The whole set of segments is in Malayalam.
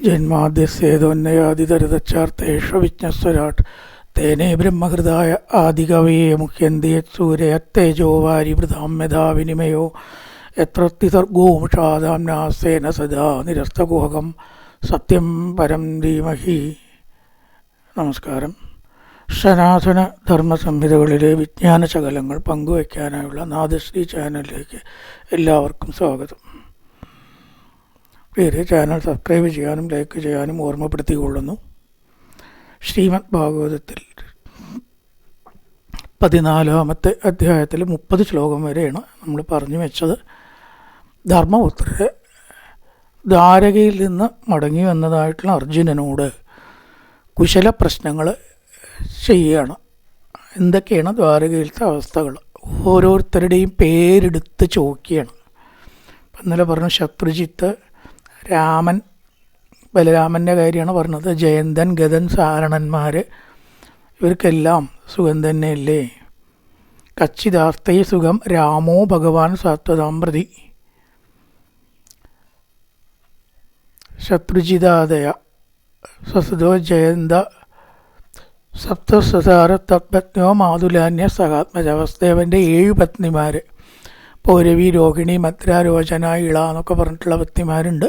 ജന്മാദ്യസ്യേതോന്നയാതിതരതച്ചാർത്തേഷവിജ്ഞസ്വരാട് തേനേ ബ്രഹ്മഹൃദായ ആദികവയെ മുഹ്യന്തിയത്സൂരയത്തേ ജോവാരിവൃതാം യഥാ വിനിമയോ യത്രത്തിസർഗോമുഷാദാംനാസേന സദാ നിരസ്തകുഹകം സത്യം പരം ധീമഹി. നമസ്കാരം. സനാതന ധർമ്മസംഹിതകളിലെ വിജ്ഞാനശകലങ്ങൾ പങ്കുവയ്ക്കാനായുള്ള നാദശ്രീ ചാനലിലേക്ക് എല്ലാവർക്കും സ്വാഗതം. പേര് ചാനൽ സബ്സ്ക്രൈബ് ചെയ്യാനും ലൈക്ക് ചെയ്യാനും ഓർമ്മപ്പെടുത്തിക്കൊള്ളുന്നു. ശ്രീമദ് ഭാഗവതത്തിൽ 14-ാമത്തെ അധ്യായത്തിൽ 30 ശ്ലോകം വരെയാണ് നമ്മൾ പറഞ്ഞു വെച്ചത്. ധർമ്മപുത്രരെ ദ്വാരകയിൽ നിന്ന് മടങ്ങി വന്നതായിട്ടുള്ള അർജുനനോട് കുശല പ്രശ്നങ്ങൾ ചെയ്യുകയാണ്. എന്തൊക്കെയാണ് ദ്വാരകയിലത്തെ അവസ്ഥകൾ, ഓരോരുത്തരുടെയും പേരെടുത്ത് ചോദിക്കുകയാണ്. ഇന്നലെ പറഞ്ഞു ശത്രുജിത്ത്, രാമൻ, ബലരാമൻ്റെ കാര്യമാണ് പറഞ്ഞത്. ജയന്തൻ, ഗതൻ, സാരണന്മാർ, ഇവർക്കെല്ലാം സുഖം തന്നെയല്ലേ? കച്ചിതാർത്തൈ സുഖം രാമോ ഭഗവാൻ സാത്വതാം പ്രതി. ശത്രുജിതാദയ സസുതോ ജയന്ത സപ്തസാര തത്പത്നോ മാതുലാന്യ സഹാത്മജ. വസുദേവൻ്റെ 7 പത്നിമാർ, പൗരവി, രോഹിണി, മദ്രാരോചന, ഇള എന്നൊക്കെ പറഞ്ഞിട്ടുള്ള പത്നിമാരുണ്ട്.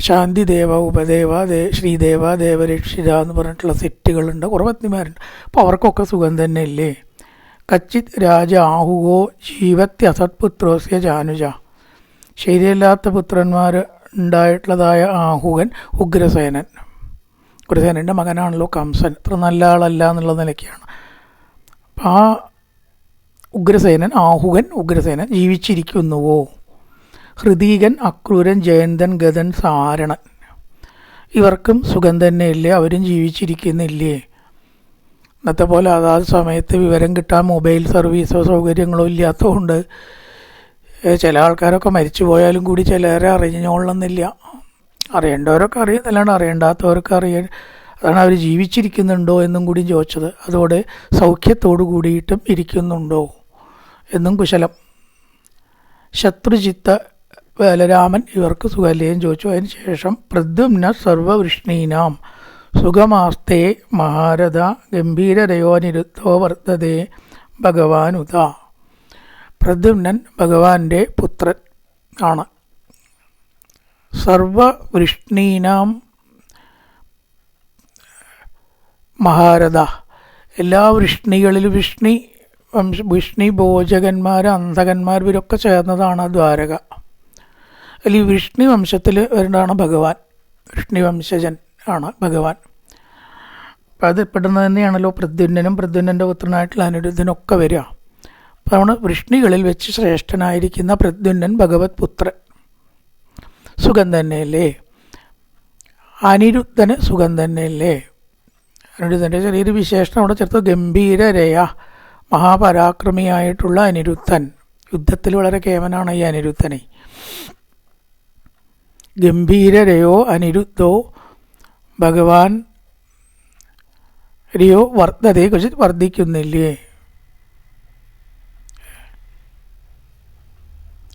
ശാന്തിദേവ, ഉപദേവ, ശ്രീദേവ, ദേവരക്ഷിത എന്ന് പറഞ്ഞിട്ടുള്ള സെറ്റുകളുണ്ട്. കുറേ പത്നിമാരുണ്ട്. അപ്പോൾ അവർക്കൊക്കെ സുഖം തന്നെയല്ലേ? കച്ചിത് രാജ ആഹുകോ ജീവത്യസത്പുത്രോസ്യ ജാനുജ. ശരിയല്ലാത്ത പുത്രന്മാർ ഉണ്ടായിട്ടുള്ളതായ ആഹുകൻ ഉഗ്രസേനൻ. ഉഗ്രസേനൻ്റെ മകനാണല്ലോ കംസൻ. അത്ര നല്ല ആളല്ല എന്നുള്ള നിലയ്ക്കാണ്. അപ്പം ആ ഉഗ്രസേനൻ, ആഹുകൻ ഉഗ്രസേനൻ ജീവിച്ചിരിക്കുന്നുവോ? ഹൃദീകൻ, അക്രൂരൻ, ജയന്തൻ, ഗതൻ, സാരണൻ, ഇവർക്കും സുഖം തന്നെയില്ലേ? അവരും ജീവിച്ചിരിക്കുന്നില്ലേ? ഇന്നത്തെ പോലെ അതാത് സമയത്ത് വിവരം കിട്ടാൻ മൊബൈൽ സർവീസോ സൗകര്യങ്ങളോ ഇല്ലാത്തതുകൊണ്ട് ചില ആൾക്കാരൊക്കെ മരിച്ചു പോയാലും കൂടി ചിലരെ അറിഞ്ഞോളണമെന്നില്ല. അറിയേണ്ടവരൊക്കെ അറിയും, അല്ലാണ്ട് അറിയേണ്ടാത്തവർക്ക് അറിയാൻ. അതാണ് അവർ ജീവിച്ചിരിക്കുന്നുണ്ടോ എന്നും കൂടി ചോദിച്ചത്. അതോടെ സൗഖ്യത്തോടു കൂടിയിട്ടും ഇരിക്കുന്നുണ്ടോ എന്നും കുശലം. ശത്രുജിത്ത്, ബലരാമൻ, ഇവർക്ക് സുഖല്ലേയും ചോദിച്ചു. അതിന് ശേഷം പ്രദ്യുമ്ന സർവവൃഷ്ണീനാം സുഖമാസ്തേ മഹാരഥ ഗംഭീരരയോനിരുദ്ധോ വർത്തതേ ഭഗവാനുത. പ്രദ്യുമ്നൻ ഭഗവാന്റെ പുത്രൻ ആണ്. സർവവൃഷ്ണീനാം മഹാരഥ, എല്ലാ വൃഷ്ണികളിലും വൃഷ്ണി ഭോജകന്മാർ, അന്ധകന്മാർ, ഇവരൊക്കെ ചേർന്നതാണ് ദ്വാരക. അതിൽ ഈ വൃഷ്ണി വംശത്തിൽ വരുന്നതാണ് ഭഗവാൻ. വൃഷ്ണി വംശജൻ ആണ് ഭഗവാൻ. അപ്പം അത് പെടുന്നത് തന്നെയാണല്ലോ പ്രദ്യുമ്നനും പ്രദ്യുമ്നൻ്റെ പുത്രനായിട്ടുള്ള അനിരുദ്ധനൊക്കെ വരിക. അപ്പോൾ നമ്മൾ വൃഷ്ണികളിൽ വെച്ച് ശ്രേഷ്ഠനായിരിക്കുന്ന പ്രദ്യുമ്നൻ ഭഗവത് പുത്രൻ. സുഖം തന്നെയല്ലേ? അനിരുദ്ധന് സുഖം തന്നെയല്ലേ? അനിരുദ്ധൻ്റെ ചെറിയൊരു വിശേഷണം അവിടെ ചേർത്ത്. ഗംഭീരരയ, മഹാപരാക്രമിയായിട്ടുള്ള അനിരുദ്ധൻ. യുദ്ധത്തിൽ വളരെ കേമനാണ് ഈ അനിരുദ്ധനെ. ഗംഭീരരയോ അനിരുദ്ധോ ഭഗവാൻ രയോ വർദ്ധതയെ കുറിച്ച് വർദ്ധിക്കുന്നില്ലേ?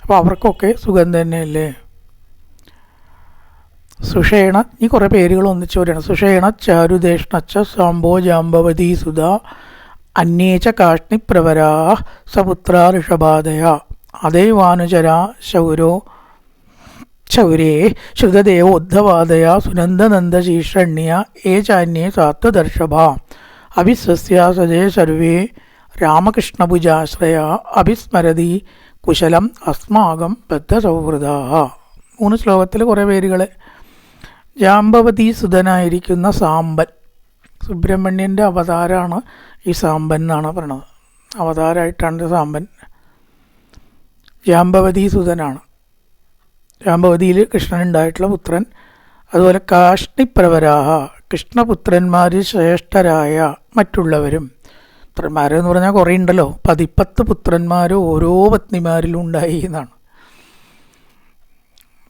അപ്പോൾ അവർക്കൊക്കെ സുഖം തന്നെയല്ലേ? സുഷേണ, ഈ കുറേ പേരുകൾ ഒന്നിച്ചു വരികയാണ്. സുഷേണ ചാരുദേഷ്ണച്ച സാംബോ ജാംബവതീ സുധ അന്യേച്ച കാഷ്ണിപ്രവരാ സപുത്ര ഋഷഭാദയ അതേവാനുചരാ ശൗരേ ശ്രുതദേവോദ്ധവാദയ സുനന്ദനന്ദശീഷണ്യ ഏ ചാന്യേ സാത്വദർഷഭ അഭിസ്വസ്യ സജേ സർവേ രാമകൃഷ്ണഭുജാശ്രയ അഭിസ്മരതി കുശലം അസ്മാകം ബദ്ധസൗഹൃദ. 3 ശ്ലോകത്തിൽ കുറേ പേരുകൾ. ജാംബവതി സുതനായിരിക്കുന്ന സാമ്പൻ, സുബ്രഹ്മണ്യൻ്റെ അവതാരമാണ് ഈ സാമ്പൻ എന്നാണ് പറയണത്. അവതാരമായിട്ടാണ് സാമ്പൻ. ജാംബവതി സുതനാണ്. ജാംബവതിയിൽ കൃഷ്ണനുണ്ടായിട്ടുള്ള പുത്രൻ. അതുപോലെ കാഷ്ണിപ്രവരാഹ, കൃഷ്ണപുത്രന്മാരിൽ ശ്രേഷ്ഠരായ മറ്റുള്ളവരും. പുത്രന്മാരെന്ന് പറഞ്ഞാൽ കുറേ ഉണ്ടല്ലോ. 10 പുത്രന്മാർ ഓരോ പത്നിമാരിലും ഉണ്ടായി എന്നാണ്.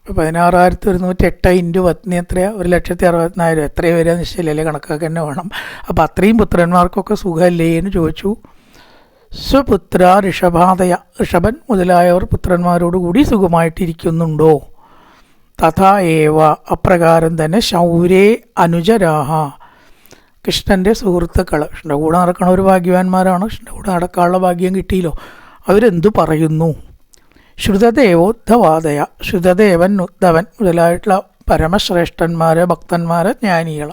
ഇപ്പോൾ 16,108 ഇൻറ്റു പത്നി എത്രയാണ്? 1,64,000. എത്രയും വരെ നിശ്ചയില്ലല്ലേ, കണക്കാക്കി തന്നെ വേണം. അപ്പോൾ അത്രയും പുത്രന്മാർക്കൊക്കെ സുഖമല്ലേ എന്ന് ചോദിച്ചു. സ്വപുത്ര ഋഷഭാദയ, ഋഷഭൻ മുതലായവർ പുത്രന്മാരോടുകൂടി സുഖമായിട്ടിരിക്കുന്നുണ്ടോ? തഥാ ഏവ അപ്രകാരം തന്നെ ശൗരേ അനുജരാഹ കൃഷ്ണൻ്റെ സുഹൃത്തുക്കൾ, കൃഷ്ണൻ്റെ കൂടെ നടക്കണ ഒരു ഭാഗ്യവാന്മാരാണ്, കൃഷ്ണൻ്റെ കൂടെ നടക്കാനുള്ള ഭാഗ്യം കിട്ടിയല്ലോ, അവരെന്തു പറയുന്നു? ശ്രുതദേവോദ്ധവാദയ, ശ്രുതദേവൻ ഉദ്ധവൻ മുതലായിട്ടുള്ള പരമശ്രേഷ്ഠന്മാർ, ഭക്തന്മാർ, ജ്ഞാനികൾ,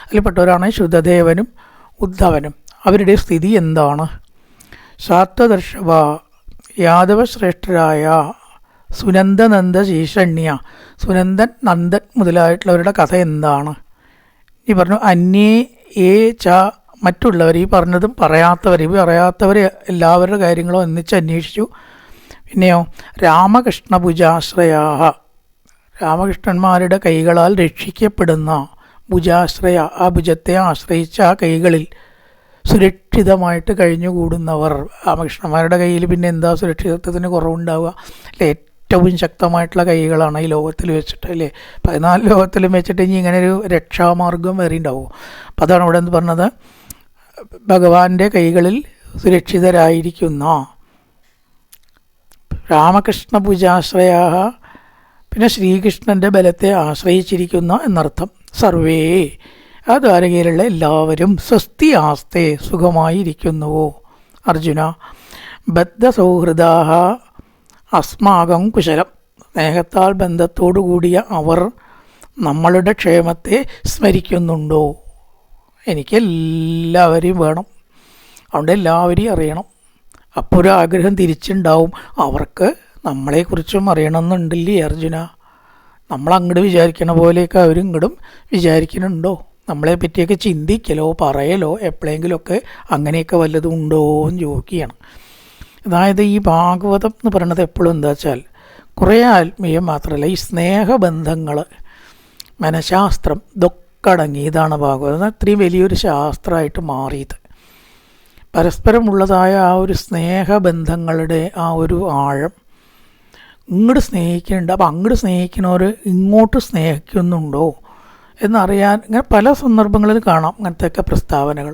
അതിൽപ്പെട്ടവരാണ് ശ്രുതദേവനും ഉദ്ധവനും. അവരുടെ സ്ഥിതി എന്താണ്? സാത്വദർശവ യാദവശ്രേഷ്ഠരായ സുനന്ദനന്ദ ശീഷണ്യ, സുനന്ദൻ നന്ദൻ മുതലായിട്ടുള്ളവരുടെ കഥ എന്താണ്? ഈ പറഞ്ഞു അന്യേ ഏ ച, മറ്റുള്ളവർ, ഈ പറഞ്ഞതും പറയാത്തവർ എല്ലാവരുടെ കാര്യങ്ങളും ഒന്നിച്ച് അന്വേഷിച്ചു. പിന്നെയോ രാമകൃഷ്ണഭുജാശ്രയാ, രാമകൃഷ്ണന്മാരുടെ കൈകളാൽ രക്ഷിക്കപ്പെടുന്ന ഭുജാശ്രയ, ആ ഭുജത്തെ ആശ്രയിച്ച ആ കൈകളിൽ സുരക്ഷിതമായിട്ട് കഴിഞ്ഞുകൂടുന്നവർ. രാമകൃഷ്ണന്മാരുടെ കയ്യിൽ പിന്നെ എന്താ സുരക്ഷിതത്വത്തിന് കുറവുണ്ടാവുക? അല്ലേ, ഏറ്റവും ശക്തമായിട്ടുള്ള കൈകളാണ് ഈ ലോകത്തിൽ വെച്ചിട്ട്, അല്ലേ, 14 ലോകത്തിലും വെച്ചിട്ട് ഇനി ഇങ്ങനെ ഒരു രക്ഷാമാർഗം വേറെ ഉണ്ടാവും. അപ്പം അതാണ് ഇവിടെ എന്ന് പറഞ്ഞത്, ഭഗവാന്റെ കൈകളിൽ സുരക്ഷിതരായിരിക്കുന്ന രാമകൃഷ്ണ പൂജാശ്രയ, പിന്നെ ശ്രീകൃഷ്ണൻ്റെ ബലത്തെ ആശ്രയിച്ചിരിക്കുന്ന എന്നർത്ഥം. സർവേ, ആ ദ്വാരകയിലുള്ള എല്ലാവരും സ്വസ്തി ആസ്തേ, സുഖമായിരിക്കുന്നുവോ? അർജുന ബദ്ധസൗഹൃദാഹ അസ്മാകം കുശലം, സ്നേഹത്താൽ ബന്ധത്തോടു കൂടിയ അവർ നമ്മളുടെ ക്ഷേമത്തെ സ്മരിക്കുന്നുണ്ടോ? എനിക്കെല്ലാവരെയും വേണം, അതുകൊണ്ട് എല്ലാവരെയും അറിയണം. അപ്പോൾ ഒരു ആഗ്രഹം തിരിച്ചുണ്ടാവും, അവർക്ക് നമ്മളെക്കുറിച്ചും അറിയണമെന്നുണ്ടല്ലേ അർജുന? നമ്മളങ്ങോട്ട് വിചാരിക്കണ പോലെയൊക്കെ അവരും ഇങ്ങോട്ടും വിചാരിക്കുന്നുണ്ടോ? നമ്മളെ പറ്റിയൊക്കെ ചിന്തിക്കലോ പറയലോ എപ്പോഴെങ്കിലുമൊക്കെ അങ്ങനെയൊക്കെ വല്ലതും ഉണ്ടോ എന്ന് ചോദിക്കുകയാണ്. അതായത് ഈ ഭാഗവതം എന്ന് പറയുന്നത് എപ്പോഴും എന്താ വെച്ചാൽ കുറേ ആത്മീയം മാത്രമല്ല, ഈ സ്നേഹബന്ധങ്ങൾ, മനഃശാസ്ത്രം, ഇതൊക്കെ അടങ്ങിയതാണ് ഭാഗവതം. അത്രയും വലിയൊരു ശാസ്ത്രമായിട്ട് മാറിയത്. പരസ്പരമുള്ളതായ ആ ഒരു സ്നേഹബന്ധങ്ങളുടെ ആ ഒരു ആഴം, ഇങ്ങോട്ട് സ്നേഹിക്കുന്നുണ്ട്, അപ്പം അങ്ങോട്ട് സ്നേഹിക്കുന്നവർ ഇങ്ങോട്ട് സ്നേഹിക്കുന്നുണ്ടോ എന്നറിയാൻ ഇങ്ങനെ പല സന്ദർഭങ്ങളിൽ കാണാം അങ്ങനത്തെയൊക്കെ പ്രസ്താവനകൾ.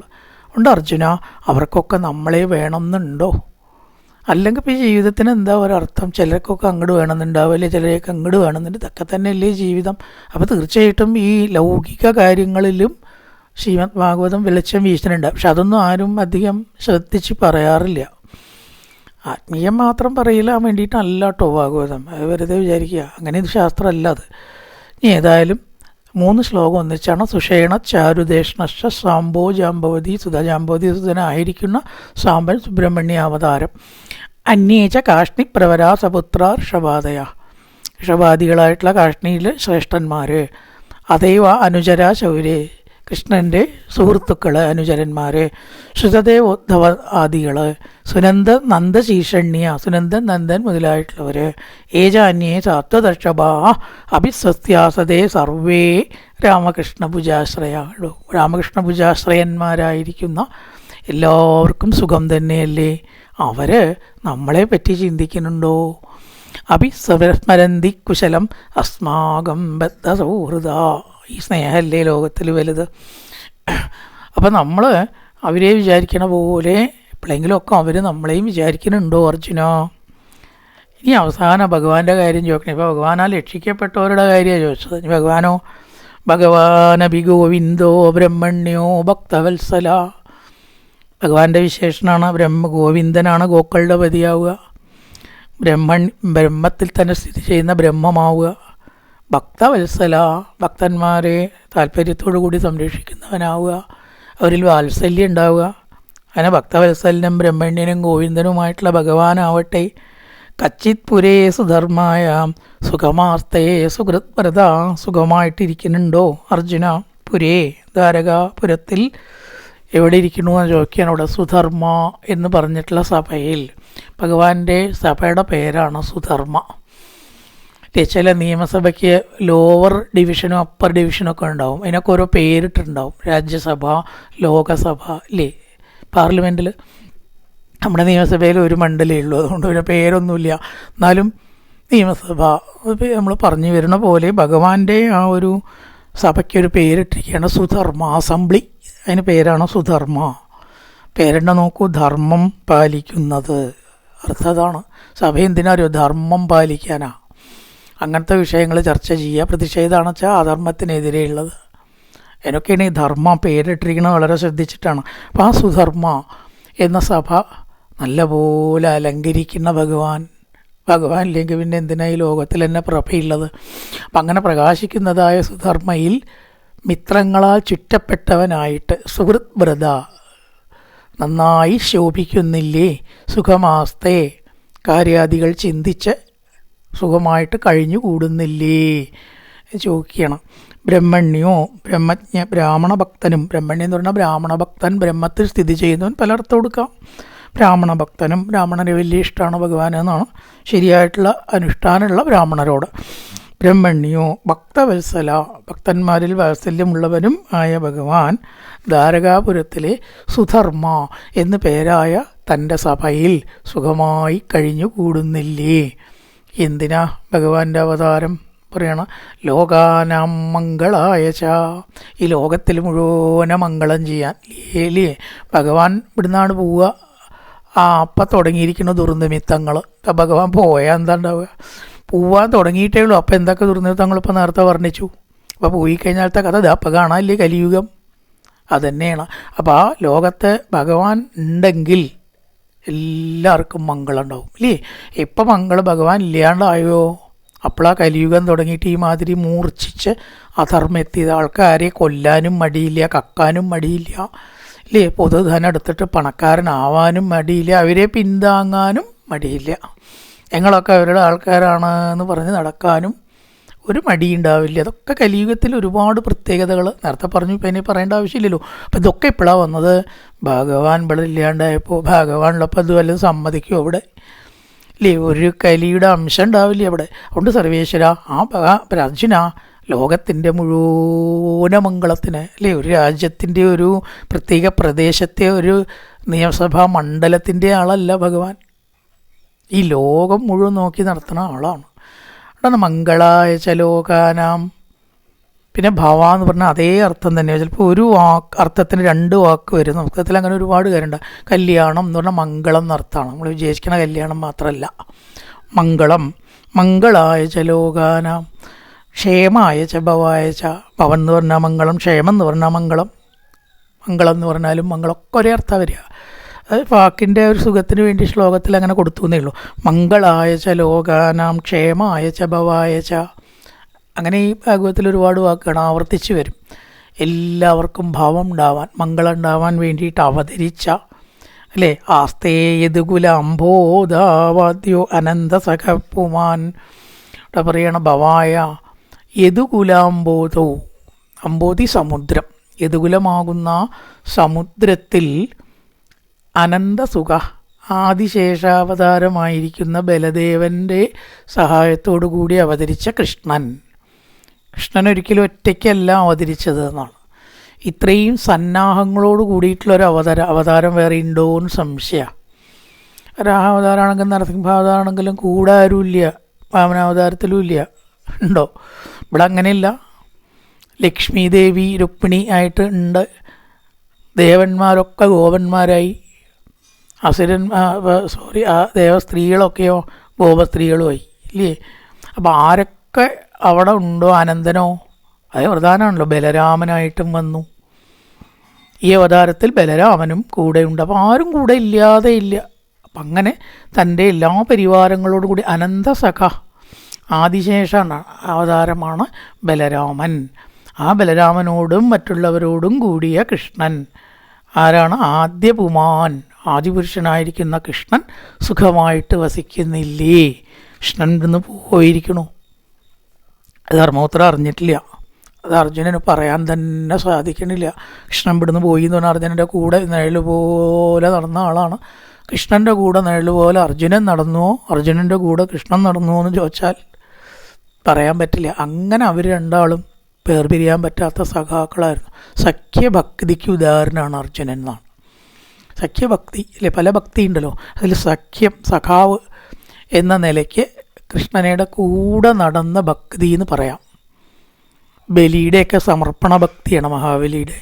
ഉണ്ട് അർജുന, അവർക്കൊക്കെ നമ്മളെ വേണമെന്നുണ്ടോ? അല്ലെങ്കിൽ ഇപ്പോൾ ഈ ജീവിതത്തിന് എന്താ ഒരർത്ഥം? ചിലർക്കൊക്കെ അങ്ങോട്ട് വേണമെന്നുണ്ടാവില്ലേ, ചിലരെയൊക്കെ അങ്ങോട്ട് വേണമെന്നുണ്ട്, ഇതൊക്കെ തന്നെയല്ലേ ജീവിതം. അപ്പോൾ തീർച്ചയായിട്ടും ഈ ലൗകിക കാര്യങ്ങളിലും ശ്രീമദ് ഭാഗവതം വെളിച്ചം വീശുന്നുണ്ട്. പക്ഷെ അതൊന്നും ആരും അധികം ശ്രദ്ധിച്ച് പറയാറില്ല. ആത്മീയം മാത്രം പറയില്ല വേണ്ടിയിട്ടല്ല കേട്ടോ ഭാഗവതം, അത് വെറുതെ വിചാരിക്കുക, അങ്ങനെ ഇത് ശാസ്ത്രമല്ല അത്. ഇനി ഏതായാലും 3 ശ്ലോകം ഒന്നിച്ചാണ്. സുഷേണ ചാരുദേഷ്ണശ്ച സാംബോ ജാമ്പവതി സുധ, ജാമ്പവതി സുധനായിരിക്കുന്ന സാമ്പൻ സുബ്രഹ്മണ്യാവതാരം. അന്യേച്ച കാഷ്ണി പ്രവരാ സപുത്ര ഋഷഭാദയ, ഋഷഭാദികളായിട്ടുള്ള കാഷ്ണിയിലെ ശ്രേഷ്ഠന്മാർ. അതൈവ അനുചര ശൗരേ, കൃഷ്ണൻ്റെ സുഹൃത്തുക്കൾ, അനുചരന്മാർ. ശ്രുതദേവോദ്ധവ ആദികൾ, സുനന്ദ നന്ദശീഷണ്യ, സുനന്ദൻ നന്ദൻ മുതലായിട്ടുള്ളവർ. ഏജാന്യേ സാത്വദർശഭാ അഭിസ്വസ്ത്യാസതേ സർവേ രാമകൃഷ്ണഭുജാശ്രയ, രാമകൃഷ്ണഭുജാശ്രയന്മാരായിരിക്കുന്ന എല്ലാവർക്കും സുഖം തന്നെയല്ലേ? അവർ നമ്മളെ പറ്റി ചിന്തിക്കുന്നുണ്ടോ? അഭിസ്മരന്തി കുശലം അസ്മാകം ബദ്ധ സൗഹൃദ, ഈ സ്നേഹമല്ലേ ലോകത്തിൽ വലുത്. അപ്പം നമ്മൾ അവരെ വിചാരിക്കണ പോലെ എപ്പോഴെങ്കിലുമൊക്കെ അവർ നമ്മളെയും വിചാരിക്കുന്നുണ്ടോ അർജുന? ഇനി അവസാനം ഭഗവാന്റെ കാര്യം ചോദിക്കണം. ഇപ്പോൾ ഭഗവാനാൽ രക്ഷിക്കപ്പെട്ടവരുടെ കാര്യമാണ് ചോദിച്ചത്. ഇനി ഭഗവാനോ, ഭഗവാനഭി ഗോവിന്ദോ ബ്രഹ്മണ്യോ ഭക്തവത്സല, ഭഗവാന്റെ വിശേഷണമാണ് ഗോവിന്ദനാണ് ഗോക്കളുടെ പതിയാവുക, ബ്രഹ്മത്തിൽ തന്നെ സ്ഥിതി ചെയ്യുന്ന ബ്രഹ്മമാവുക, ഭക്തവത്സല, ഭക്തന്മാരെ താല്പര്യത്തോടു കൂടി സംരക്ഷിക്കുന്നവനാവുക, അവരിൽ വാത്സല്യം ഉണ്ടാവുക. അങ്ങനെ ഭക്തവത്സലനും ബ്രഹ്മണ്യനും ഗോവിന്ദനുമായിട്ടുള്ള ഭഗവാനാവട്ടെ. കച്ചിത് പുരേ സുധർമായ സുഖമാസ്തേ സുഹൃത്പ്രത, സുഖമായിട്ടിരിക്കുന്നുണ്ടോ അർജുന? പുരേ, ദ്വാരകാപുരത്തിൽ എവിടെ ഇരിക്കണു എന്ന് ചോദിക്കുകയാണ്. അവിടെ സുധർമ്മ എന്ന് പറഞ്ഞിട്ടുള്ള സഭയിൽ, ഭഗവാന്റെ സഭയുടെ പേരാണ് സുധർമ്മ. ചില നിയമസഭയ്ക്ക് ലോവർ ഡിവിഷനും അപ്പർ ഡിവിഷനും ഒക്കെ ഉണ്ടാവും, അതിനൊക്കെ ഓരോ പേരിട്ടുണ്ടാവും. രാജ്യസഭ, ലോകസഭ, അല്ലേ, പാർലമെൻറ്റിൽ. നമ്മുടെ നിയമസഭയിൽ ഒരു മണ്ഡലമേ ഉള്ളൂ, അതുകൊണ്ട് പിന്നെ പേരൊന്നുമില്ല. എന്നാലും നിയമസഭ നമ്മൾ പറഞ്ഞു വരുന്ന പോലെ ഭഗവാന്റെ ആ ഒരു സഭയ്ക്കൊരു പേരിട്ടിരിക്കുകയാണ്, സുധർമ്മ അസംബ്ലി. അതിന് പേരാണ് സുധർമ്മ. പേരെണ്ണ നോക്കൂ, ധർമ്മം പാലിക്കുന്നത്. അർത്ഥം അതാണ്. സഭ എന്തിനാ അറിയോ? ധർമ്മം പാലിക്കാനാ. അങ്ങനത്തെ വിഷയങ്ങൾ ചർച്ച ചെയ്യുക. പ്രതിഷേധമാണെന്ന് വെച്ചാൽ അധർമ്മത്തിനെതിരെയുള്ളത്. അതിനൊക്കെയാണ് ഈ ധർമ്മ പേരിട്ടിരിക്കുന്നത്, വളരെ ശ്രദ്ധിച്ചിട്ടാണ്. അപ്പോൾ ആ സുധർമ്മ എന്ന സഭ നല്ലപോലെ അലങ്കരിക്കുന്ന ഭഗവാൻ ഇല്ലെങ്കിൽ പിന്നെ എന്തിനാ ഈ ലോകത്തിൽ തന്നെ പ്രഭയുള്ളത്? അപ്പം അങ്ങനെ പ്രകാശിക്കുന്നതായ സുധർമ്മയിൽ മിത്രങ്ങളാൽ ചുറ്റപ്പെട്ടവനായിട്ട് സുഹൃത് വ്രത നന്നായി ശോഭിക്കുന്നില്ലേ? സുഖമാസ്തേ കാര്യാദികൾ ചിന്തിച്ച് സുഖമായിട്ട് കഴിഞ്ഞു കൂടുന്നില്ലേ ചോദിക്കണം. ബ്രഹ്മണ്യോ ബ്രാഹ്മണ ഭക്തനും, ബ്രഹ്മണ്യം എന്ന് പറഞ്ഞാൽ ബ്രാഹ്മണ ഭക്തൻ, ബ്രഹ്മത്തിൽ സ്ഥിതി ചെയ്യുന്നവൻ, പലയിടത്തും കൊടുക്കാം. ബ്രാഹ്മണ ഭക്തനും, ബ്രാഹ്മണന് വലിയ ഇഷ്ടമാണ് ഭഗവാൻ എന്നാണ് ശരിയായിട്ടുള്ള അനുഷ്ഠാനമുള്ള ബ്രാഹ്മണരോട്. ബ്രഹ്മണ്യോ ഭക്തവത്സല ഭക്തന്മാരിൽ വാത്സല്യമുള്ളവനും ആയ ഭഗവാൻ ദ്വാരകാപുരത്തിലെ സുധർമ്മ എന്നു പേരായ തൻ്റെ സഭയിൽ സുഖമായി കഴിഞ്ഞു കൂടുന്നില്ലേ? എന്തിനാ ഭഗവാന്റെ അവതാരം പറയണ? ലോകാനാം മംഗളായച, ഈ ലോകത്തിൽ മുഴുവനെ മംഗളം ചെയ്യാൻ. ഏലിയെ ഭഗവാൻ ഇവിടുന്നാണ് പോവുക. അപ്പം തുടങ്ങിയിരിക്കുന്ന ദുർനിമിത്തങ്ങൾ. ഭഗവാൻ പോയാൽ എന്താ ഉണ്ടാവുക? പോവാൻ തുടങ്ങിയിട്ടേ ഉള്ളൂ. അപ്പം എന്തൊക്കെ ദുർനിമിത്തങ്ങൾ ഇപ്പം നേരത്തെ വർണ്ണിച്ചു. അപ്പോൾ പോയി കഴിഞ്ഞാലത്തെ കഥ അപ്പം കാണാനില്ലേ? കലിയുഗം അതുതന്നെയാണ്. അപ്പോൾ ആ ലോകത്ത് ഭഗവാൻ ഉണ്ടെങ്കിൽ എല്ലാവർക്കും മംഗളം ഉണ്ടാവും ഇല്ലേ? ഇപ്പം മംഗളം ഭഗവാൻ ഇല്ലാണ്ടായോ? അപ്പോഴാ കലിയുഗം തുടങ്ങിയിട്ട് ഈ മാതിരി മൂർച്ഛിച്ച് അധർമ്മം എത്തിയത്. ആൾക്കാരെ കൊല്ലാനും മടിയില്ല, കക്കാനും മടിയില്ല ഇല്ലേ? പൊതുധനം എടുത്തിട്ട് പണക്കാരനാവാനും മടിയില്ല, അവരെ പിന്താങ്ങാനും മടിയില്ല. ഞങ്ങളൊക്കെ അവരുടെ ആൾക്കാരാണ് എന്ന് പറഞ്ഞ് നടക്കാനും ഒരു മടിയുണ്ടാവില്ല. അതൊക്കെ കലിയുഗത്തിൽ ഒരുപാട് പ്രത്യേകതകൾ നേരത്തെ പറഞ്ഞു, ഇപ്പം ഇനി പറയേണ്ട ആവശ്യമില്ലല്ലോ. അപ്പം ഇതൊക്കെ ഇപ്പോഴാണ് വന്നത്. ഭഗവാൻ ഇവിടെ ഇല്ലാണ്ടായപ്പോൾ ഭഗവാനുള്ളപ്പോൾ അത് വല്ലതും സമ്മതിക്കുമോ അവിടെ ഇല്ലേ? ഒരു കലിയുടെ അംശം ഉണ്ടാവില്ല അവിടെ. അതുകൊണ്ട് സർവേശ്വര അർജുന ലോകത്തിൻ്റെ മുഴുവൻ മംഗളത്തിന് അല്ലേ, ഒരു രാജ്യത്തിൻ്റെ ഒരു പ്രത്യേക പ്രദേശത്തെ ഒരു നിയമസഭാ മണ്ഡലത്തിൻ്റെ ആളല്ല ഭഗവാൻ. ഈ ലോകം മുഴുവൻ നോക്കി നടത്തുന്ന ആളാണ്. അതാണ് മംഗളായ ചലോകാനാം. പിന്നെ ഭവ എന്ന് പറഞ്ഞാൽ അതേ അർത്ഥം തന്നെയാണ്. ചിലപ്പോൾ ഒരു അർത്ഥത്തിന് രണ്ട് വാക്ക് വരും. സംസ്കൃതത്തിൽ അങ്ങനെ ഒരുപാട് കാര്യമുണ്ട്. കല്യാണം എന്ന് പറഞ്ഞാൽ മംഗളം എന്നർത്ഥമാണ്. നമ്മൾ വിചാരിക്കുന്ന കല്യാണം മാത്രമല്ല. മംഗളം മംഗളായ ചലോകാനാം ക്ഷേമായ ച ഭവായ ച. ഭവൻ എന്ന് പറഞ്ഞാൽ മംഗളം, ക്ഷേമം എന്ന് പറഞ്ഞാൽ മംഗളം. മംഗളം എന്ന് പറഞ്ഞാലും മംഗളമൊക്കെ ഒരേ അർത്ഥം വരിക. അത് വാക്കിൻ്റെ ഒരു സുഖത്തിന് വേണ്ടി ശ്ലോകത്തിൽ അങ്ങനെ കൊടുത്തു എന്നേ ഉള്ളൂ. മംഗളായ ച ലോകാനാം ക്ഷേമായ ച ഭവായ ച. അങ്ങനെ ഈ ഭാഗവത്തിൽ ഒരുപാട് വാക്കുകൾ ആവർത്തിച്ച് വരും. എല്ലാവർക്കും ഭാവം ഉണ്ടാവാൻ, മംഗളം ഉണ്ടാവാൻ വേണ്ടിയിട്ട് അവതരിച്ച അല്ലേ? ആസ്തേ യദുകുല അംബോധാവാദ്യോ അനന്തസഖപുമാൻ. ഇവിടെ പറയണ ഭവായ യദുകുലാംബോധോ. അംബോധി സമുദ്രം, യദുകുലമാകുന്ന സമുദ്രത്തിൽ അനന്തസുഖ ആദിശേഷാവതാരമായിരിക്കുന്ന ബലദേവൻ്റെ സഹായത്തോടു കൂടി അവതരിച്ച കൃഷ്ണൻ. കൃഷ്ണൻ ഒരിക്കലും ഒറ്റയ്ക്കല്ല അവതരിച്ചത് എന്നാണ്. ഇത്രയും സന്നാഹങ്ങളോട് കൂടിയിട്ടുള്ളൊരു അവതാരം വേറെ ഉണ്ടോ എന്ന് സംശയമാണ്. രാമാവതാരമാണെങ്കിലും നരസിംഹാവതാരമാണെങ്കിലും കൂടെ ആരുമില്ല, വാമനാവതാരത്തിലും ഇല്ല. ഉണ്ടോ? ഇവിടെ അങ്ങനെയില്ല. ലക്ഷ്മി ദേവി രുക്മിണി ആയിട്ട് ഉണ്ട്. ദേവന്മാരൊക്കെ ഗോപന്മാരായി. ആ ദേവസ്ത്രീകളൊക്കെയോ ഗോപസ്ത്രീകളുമായി ഇല്ലേ? അപ്പോൾ ആരൊക്കെ അവിടെ ഉണ്ടോ? അനന്തനോ? അത് പ്രധാനമാണല്ലോ. ബലരാമനായിട്ടും വന്നു. ഈ അവതാരത്തിൽ ബലരാമനും കൂടെയുണ്ട്. അപ്പോൾ ആരും കൂടെ ഇല്ലാതെ ഇല്ല. അപ്പം അങ്ങനെ തൻ്റെ എല്ലാ പരിവാരങ്ങളോടും കൂടി അനന്തസഖ ആദിശേഷ അവതാരമാണ് ബലരാമൻ. ആ ബലരാമനോടും മറ്റുള്ളവരോടും കൂടിയ കൃഷ്ണൻ ആരാണ്? ആദ്യപുമാൻ, ആദിപുരുഷനായിരിക്കുന്ന കൃഷ്ണൻ സുഖമായിട്ട് വസിക്കുന്നില്ലേ? കൃഷ്ണൻ ഇന്ന് പോയിരിക്കണു. അത് ധർമ്മപുത്ര അറിഞ്ഞിട്ടില്ല. അത് അർജുനന് പറയാൻ തന്നെ സാധിക്കണില്ല. കൃഷ്ണൻ ഇവിടുന്ന് പോയി എന്ന് പറഞ്ഞാൽ അർജുനൻ്റെ കൂടെ നിഴല് പോലെ നടന്ന ആളാണ്. കൃഷ്ണൻ്റെ കൂടെ നിഴല് പോലെ അർജുനൻ നടന്നുവോ, അർജുനൻ്റെ കൂടെ കൃഷ്ണൻ നടന്നുവോ എന്ന് ചോദിച്ചാൽ പറയാൻ പറ്റില്ല. അങ്ങനെ അവർ രണ്ടാളും വേർപിരിയാൻ പറ്റാത്ത സഖാക്കളായിരുന്നു. സഖ്യഭക്തിക്ക് ഉദാഹരണമാണ് അർജുനൻ എന്നാണ്. സഖ്യഭക്തി അല്ലെ, പല ഭക്തി ഉണ്ടല്ലോ. അതിൽ സഖ്യം, സഖാവ് എന്ന നിലയ്ക്ക് കൃഷ്ണനയുടെ കൂടെ നടന്ന ഭക്തി എന്ന് പറയാം. ബലിയുടെയൊക്കെ സമർപ്പണ ഭക്തിയാണ് മഹാബലിയുടെ.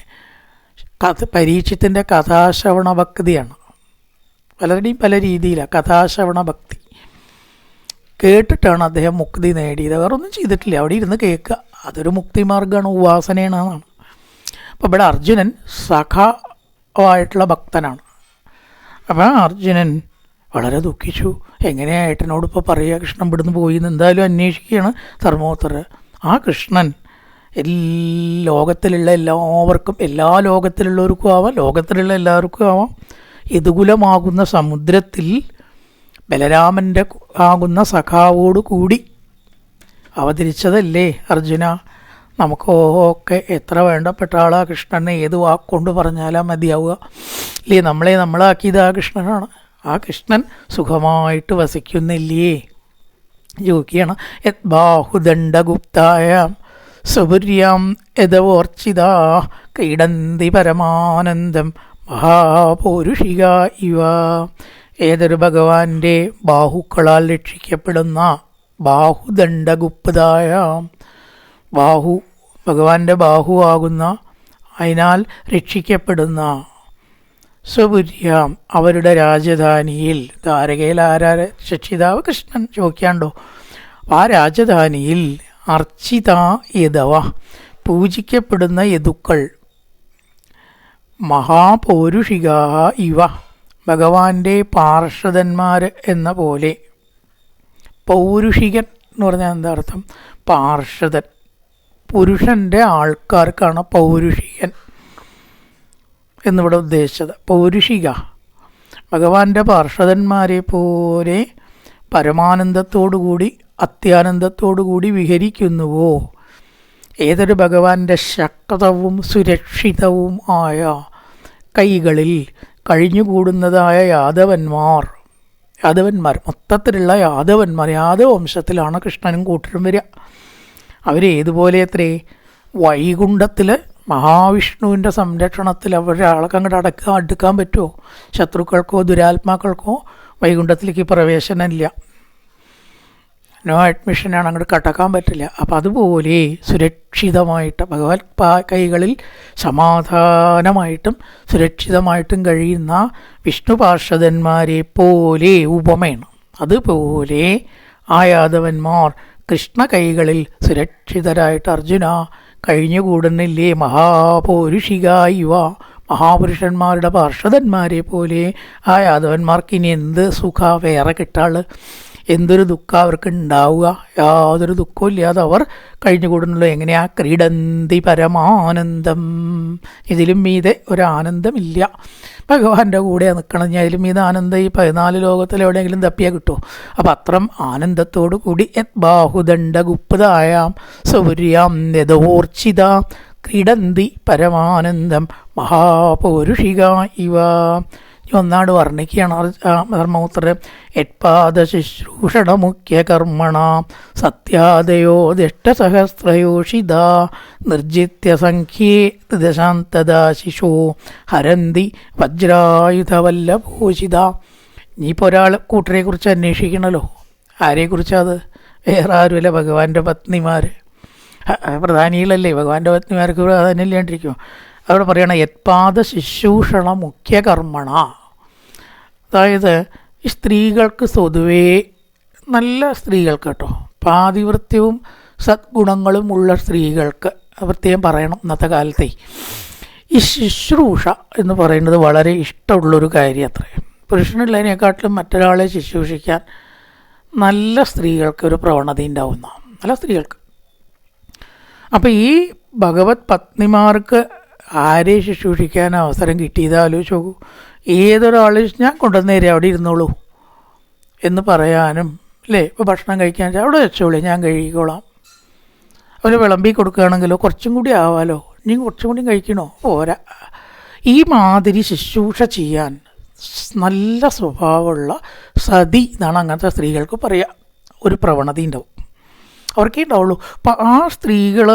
പരീക്ഷത്തിൻ്റെ കഥാശ്രവണ ഭക്തിയാണ്. പലരുടെയും പല രീതിയിലാണ് കഥാശ്രവണ ഭക്തി. കേട്ടിട്ടാണ് അദ്ദേഹം മുക്തി നേടിയത്. വേറൊന്നും ചെയ്തിട്ടില്ല, അവിടെ ഇരുന്ന് കേൾക്കുക. അതൊരു മുക്തി മാർഗ്ഗമാണ്, ഉപാസനയാണ് എന്നാണ്. അപ്പോൾ ഇവിടെ അർജുനൻ സഖാവായിട്ടുള്ള ഭക്തനാണ്. അപ്പോൾ അർജുനൻ വളരെ ദുഃഖിച്ചു. എങ്ങനെയാണ് ഏട്ടനോട് ഇപ്പോൾ പറയുക, കൃഷ്ണൻ ഇവിടുന്ന് പോയി എന്ന് എന്തായാലും അന്വേഷിക്കുകയാണ് ധർമ്മപുത്രർ. ആ കൃഷ്ണൻ ലോകത്തിലുള്ള എല്ലാവർക്കും, എല്ലാ ലോകത്തിലുള്ളവർക്കും ആവാം, ലോകത്തിലുള്ള എല്ലാവർക്കും ആവാം, യദുകുലമാകുന്ന സമുദ്രത്തിൽ ബലരാമൻ്റെ ആകുന്ന സഖാവോട് കൂടി അവതരിച്ചതല്ലേ അർജുന. നമുക്കൊക്കെ എത്ര വേണ്ടപ്പെട്ട ആളാ കൃഷ്ണനെ, ഏത് വാക്കുകൊണ്ട് പറഞ്ഞാലാ മതിയാവുക അല്ലേ? നമ്മളാക്കിയത് ആ കൃഷ്ണനാണ്. ആ കൃഷ്ണൻ സുഖമായിട്ട് വസിക്കുന്നില്ലേ ചോദിക്കുകയാണ്. യത് ബാഹുദണ്ഡഗുപ്തായ സുപുര്യാം യഥവോർച്ചിതാ ക്രീഡന്തി പരമാനന്ദം മഹാപൗരുഷിക ഇവ. ഏതൊരു ഭഗവാന്റെ ബാഹുക്കളാൽ രക്ഷിക്കപ്പെടുന്ന ബാഹുദണ്ഡഗുപ്തായ, ഭഗവാന്റെ ബാഹുവാകുന്ന, അതിനാൽ രക്ഷിക്കപ്പെടുന്ന, സ്വപുര്യാം അവരുടെ രാജധാനിയിൽ, ദ്വാരകയിൽ ആരാ രക്ഷിതാവ്? കൃഷ്ണൻ ചോദിക്കാണ്ടോ. ആ രാജധാനിയിൽ അർച്ചിത യദവ പൂജിക്കപ്പെടുന്ന യദുക്കൾ, മഹാപൗരുഷിക ഇവ ഭഗവാന്റെ പാർഷദന്മാർ എന്ന പോലെ. പൗരുഷികൻ എന്ന് പറഞ്ഞാൽ എന്താ അർത്ഥം? പാർഷദൻ, പുരുഷൻ്റെ ആൾക്കാർക്കാണ് പൗരുഷികൻ എന്നിവിടെ ഉദ്ദേശിച്ചത്. പൗരുഷിക ഭഗവാന്റെ പാർഷദന്മാരെ പോലെ പരമാനന്ദത്തോടുകൂടി അത്യാനന്ദത്തോടുകൂടി വിഹരിക്കുന്നുവോ. ഏതൊരു ഭഗവാന്റെ ശക്തവും സുരക്ഷിതവും ആയ കൈകളിൽ കഴിഞ്ഞുകൂടുന്നതായ യാദവന്മാർ, മൊത്തത്തിലുള്ള യാദവന്മാർ, യാദവ വംശത്തിലാണ് കൃഷ്ണനും കൂട്ടരും വരിക. അവരേതുപോലെ അത്രേ? വൈകുണ്ഠത്തിൽ മഹാവിഷ്ണുവിൻ്റെ സംരക്ഷണത്തിൽ അവരൊരാളൊക്കെ അങ്ങോട്ട് അടുക്കാൻ പറ്റുമോ? ശത്രുക്കൾക്കോ ദുരാത്മാക്കൾക്കോ വൈകുണ്ഠത്തിലേക്ക് പ്രവേശനമില്ല, നോ അഡ്മിഷനാണ്, അങ്ങോട്ട് കടക്കാൻ പറ്റില്ല. അപ്പം അതുപോലെ സുരക്ഷിതമായിട്ട് ഭഗവത് കൈകളിൽ സമാധാനമായിട്ടും സുരക്ഷിതമായിട്ടും കഴിയുന്ന വിഷ്ണു പാർഷദന്മാരെ പോലെ ഉപമയാണ്. അതുപോലെ ആ യാദവന്മാർ കൃഷ്ണ കൈകളിൽ സുരക്ഷിതരായിട്ട് അർജുന കഴിഞ്ഞുകൂടുന്നില്ലേ. മഹാപൗരുഷിക ഇവ മഹാപുരുഷന്മാരുടെ പാർഷദന്മാരെ പോലെ ആ യാദവന്മാർക്ക് ഇനി എന്ത് സുഖ വേറെ കിട്ടാള്? എന്തൊരു ദുഃഖം അവർക്ക് ഉണ്ടാവുക? യാതൊരു ദുഃഖവും ഇല്ലാതെ അവർ കഴിഞ്ഞുകൂടുന്നുള്ളൂ. എങ്ങനെയാ? ക്രീഡന്തി പരമാനന്ദം. ഇതിലും മീതെ ഒരാനന്ദമില്ല. ഭഗവാന്റെ കൂടെ നിൽക്കണം. ഞാൻ ഇതിലും മീതെ ആനന്ദം ഈ 14 ലോകത്തിൽ എവിടെയെങ്കിലും തപ്പിയാൽ കിട്ടുമോ? അപ്പം അത്രം ആനന്ദത്തോടു കൂടി യത് ബാഹുദണ്ഡഗുപ്തായാം സൗര്യാം യഥോർച്ചിത ക്രീഡന്തി പരമാനന്ദം മഹാപൗരുഷിക ഇവ. ഒന്നാട് വർണ്ണിക്കുകയാണ് ധർമ്മപുത്രൻ. യത്പാദശുശ്രൂഷണ മുഖ്യ കർമ്മണ സത്യാദയോ ദഷ്ടസഹസ്രയോഷിത നിർജിത്യ സംഖ്യേ ദശാന്തദാ ശിശോ ഹരന്തി വജ്രായുധവല്ലഭോഷിത. ഇനിയിപ്പോൾ ഒരാൾ കൂട്ടരെക്കുറിച്ച് അന്വേഷിക്കണമല്ലോ. ആരെക്കുറിച്ചത്? വേറെ ആരുമല്ല, ഭഗവാന്റെ പത്നിമാർ. പ്രധാനികളല്ലേ, ഭഗവാന്റെ പത്നിമാർക്ക് പ്രാധാന്യം ഇല്ലാണ്ടിരിക്കുമോ? അവിടെ പറയണം യത്പാദ ശുശ്രൂഷണ മുഖ്യ കർമ്മണ. അതായത് ഈ സ്ത്രീകൾക്ക് സ്വതുവേ, നല്ല സ്ത്രീകൾക്ക് കേട്ടോ, പാതിവൃത്യവും സദ്ഗുണങ്ങളും ഉള്ള സ്ത്രീകൾക്ക് പ്രത്യേകം പറയണം. ഇന്നത്തെ കാലത്തെ ഈ ശുശ്രൂഷ എന്ന് പറയുന്നത് വളരെ ഇഷ്ടമുള്ളൊരു കാര്യം അത്രേ. പുരുഷനുള്ളതിനെക്കാട്ടിലും മറ്റൊരാളെ ശുശ്രൂഷിക്കാൻ നല്ല സ്ത്രീകൾക്ക് ഒരു പ്രവണത ഉണ്ടാവുന്ന, നല്ല സ്ത്രീകൾക്ക്. അപ്പോൾ ഈ ഭഗവത് പത്നിമാർക്ക് ആരെ ശുശ്രൂഷിക്കാൻ അവസരം കിട്ടിയത് ആലോചിച്ച് നോക്കൂ. ഏതൊരാൾ ഞാൻ കൊണ്ടുവന്നേരെ അവിടെ ഇരുന്നോളൂ എന്ന് പറയാനും അല്ലേ? ഇപ്പോൾ ഭക്ഷണം കഴിക്കാൻ അവിടെ വെച്ചോളൂ, ഞാൻ കഴുകിക്കോളാം. അവർ വിളമ്പി കൊടുക്കുകയാണെങ്കിലോ കുറച്ചും കൂടി ആവാലോ, ഇനി കുറച്ചും കൂടി കഴിക്കണോ? പോരാ. ഈ മാതിരി ശുശ്രൂഷ ചെയ്യാൻ നല്ല സ്വഭാവമുള്ള സതി എന്നാണ് അങ്ങനത്തെ സ്ത്രീകൾക്ക് പറയുക. ഒരു പ്രവണത ഉണ്ടാവും, അവർക്കേ ഉണ്ടാവുള്ളൂ. അപ്പം ആ സ്ത്രീകൾ